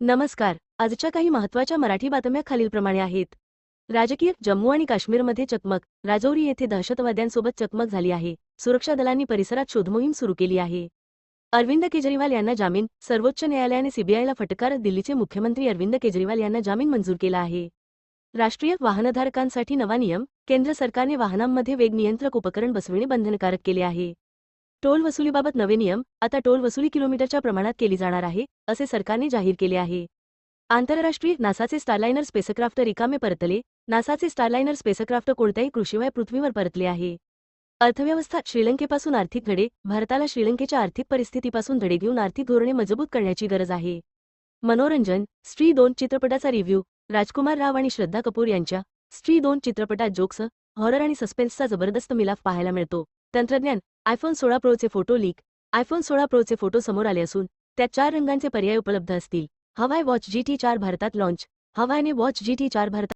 नमस्कार. आजच्या काही महत्त्वाच्या मराठी बातम्या खालीलप्रमाणे आहेत. राजकीय जम्मू आणि काश्मीरमध्ये चकमक. राजौरी येथे दहशतवाद्यांसोबत चकमक झाली आहे. सुरक्षा दलांनी परिसरात शोधमोहीम सुरू केली आहे. अरविंद केजरीवाल यांना जामीन. सर्वोच्च न्यायालयाने सीबीआयला फटकार. दिल्लीचे मुख्यमंत्री अरविंद केजरीवाल यांना जामीन मंजूर केला आहे. राष्ट्रीय वाहनधारकांसाठी नवा नियम. केंद्र सरकारने वाहनांमध्ये वेग नियंत्रक उपकरण बसविणे बंधनकारक केले आहे. टोल वसुलीबाबत नवे नियम. आता टोल वसुली किलोमीटरच्या प्रमाणात केली जाणार आहे, असे सरकारने जाहीर केले आहे. आंतरराष्ट्रीय नासाचे स्टारलाइनर स्पेसक्राफ्ट रिकामे परतले. नासाचे स्टारलाइनर स्पेसक्राफ्ट कोणत्याही कृषीवय पृथ्वीवर परतले आहे. अर्थव्यवस्था. श्रीलंकेपासून आर्थिक धडे. भारताला श्रीलंकेच्या आर्थिक परिस्थितीपासून धडे घेऊन आर्थिक धोरणे मजबूत करण्याची गरज आहे. मनोरंजन. स्त्री 2 चित्रपटाचा रिव्ह्यू. राजकुमार राव आणि श्रद्धा कपूर यांच्या स्त्री 2 चित्रपटात जोक्स, हॉरर आणि सस्पेन्सचा जबरदस्त मिलाफ पाहायला मिळतो. तंत्रज्ञान. आयफोन 16 प्रोचे फोटो लीक. आयफोन 16 प्रोचे फोटो समोर आले असून त्यात 4 रंगांचे पर्याय उपलब्ध असतील. हवाई वॉच GT4 भारतात लॉन्च. हवाईने वॉच GT4 भारतात